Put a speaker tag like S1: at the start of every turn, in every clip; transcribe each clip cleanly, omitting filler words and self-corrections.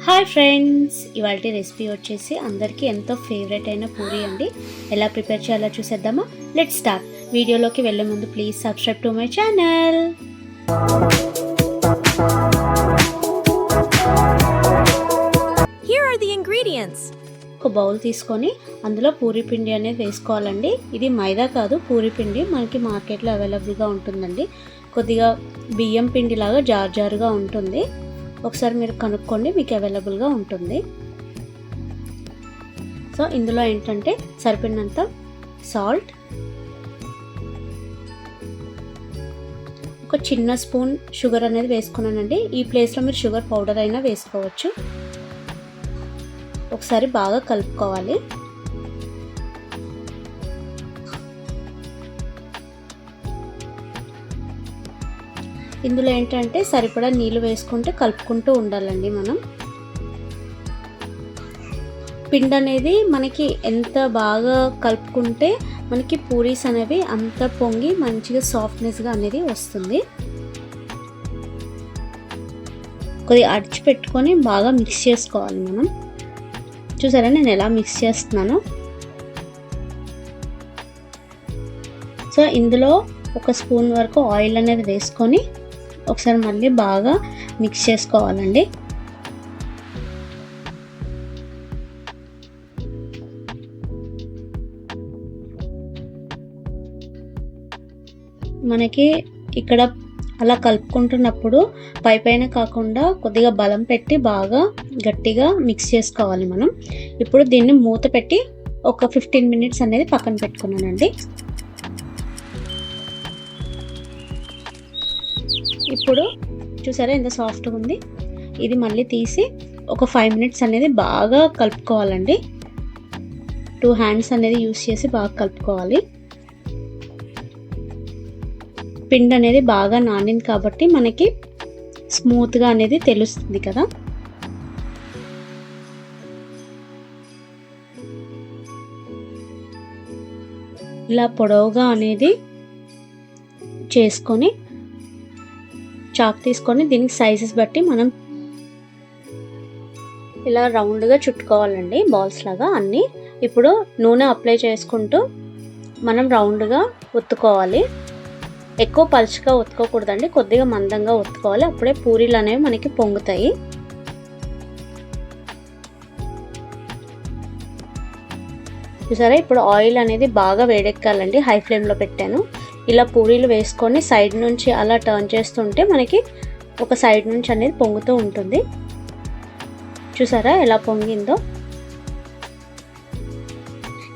S1: Hi friends, ఇవాళ recipe వచ్చేసి అందరికీ ఎంతో ఫేవరెట్ అయిన పూరి అండి. ఎలా ప్రిపేర్ చేయాలో చూసేద్దామా? Let's start. వీడియోలోకి వెళ్ళే ముందు please subscribe to my channel.
S2: Here are the ingredients.
S1: ఒక బౌల్ తీసుకొని అందులో పూరి పిండి అనేది వేసుకోవాలండి. ఇది మైదా కాదు, పూరి పిండి మనకి మార్కెట్లో అవైలబుల్గా ఉంటుందండి. కొద్దిగా బియ్యం పిండి లాగా జారుగా ఉంటుంది. ఒకసారి మీరు కనుక్కోండి, మీకు అవైలబుల్గా ఉంటుంది. సో ఇందులో ఏంటంటే సరిపడినంత సాల్ట్, ఒక చిన్న స్పూన్ షుగర్ అనేది వేసుకున్నానండి. ఈ ప్లేస్లో మీరు షుగర్ పౌడర్ అయినా వేసుకోవచ్చు. ఒకసారి బాగా కలుపుకోవాలి. ఇందులో ఏంటంటే సరిపడా నీళ్ళు వేసుకుంటే కలుపుకుంటూ ఉండాలండి. మనం పిండి అనేది మనకి ఎంత బాగా కలుపుకుంటే మనకి పూరీస్ అనేవి అంత పొంగి మంచిగా సాఫ్ట్నెస్గా అనేది వస్తుంది. కొద్దిగా అడిచి పెట్టుకొని బాగా మిక్స్ చేసుకోవాలి మనం. చూసారా నేను ఎలా మిక్స్ చేస్తున్నాను. సో ఇందులో ఒక స్పూన్ వరకు ఆయిల్ అనేది వేసుకొని ఒకసారి మళ్ళీ బాగా మిక్స్ చేసుకోవాలండి. మనకి ఇక్కడ అలా కలుపుకుంటున్నప్పుడు పైన కాకుండా కొద్దిగా బలం పెట్టి బాగా గట్టిగా మిక్స్ చేసుకోవాలి మనం. ఇప్పుడు దీన్ని మూత పెట్టి ఒక 15 మినిట్స్ అనేది పక్కన పెట్టుకున్నానండి. ఇప్పుడు చూసారా ఎంత సాఫ్ట్గా ఉంది. ఇది మళ్ళీ తీసి ఒక 5 మినిట్స్ అనేది బాగా కలుపుకోవాలండి. 2 హ్యాండ్స్ అనేది యూస్ చేసి బాగా కలుపుకోవాలి. పిండి అనేది బాగా నానింది కాబట్టి మనకి స్మూత్గా అనేది తెలుస్తుంది కదా. ఇలా పొడవుగా అనేది చేసుకొని చాక్ తీసుకొని దీనికి సైజెస్ బట్టి మనం ఇలా రౌండ్గా చుట్టుకోవాలండి, బాల్స్ లాగా అన్నీ. ఇప్పుడు నూనె అప్లై చేసుకుంటూ మనం రౌండ్గా ఒత్తుకోవాలి. ఎక్కువ పలుచగా ఒత్తుకోకూడదండి, కొద్దిగా మందంగా ఒత్తుకోవాలి. అప్పుడే పూరీలు అనేవి మనకి పొంగుతాయి. చూసారా ఇప్పుడు ఆయిల్ అనేది బాగా వేడెక్కాలండి. హై ఫ్లేమ్లో పెట్టాను. ఇలా పూరీలు వేసుకొని సైడ్ నుంచి అలా టర్న్ చేస్తుంటే మనకి ఒక సైడ్ నుంచి అనేది పొంగుతూ ఉంటుంది. చూసారా ఎలా పొంగిందో.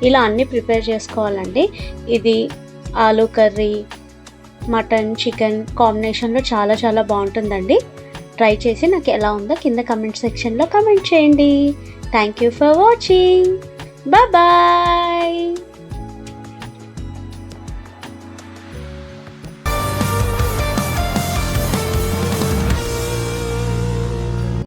S1: ఇలా అన్నీ ప్రిపేర్ చేసుకోవాలండి. ఇది ఆలూ కర్రీ, మటన్, చికెన్ కాంబినేషన్లో చాలా చాలా బాగుంటుందండి. ట్రై చేసి నాకు ఎలా ఉందో కింద కమెంట్ సెక్షన్లో కమెంట్ చేయండి. Thank you for watching. Bye.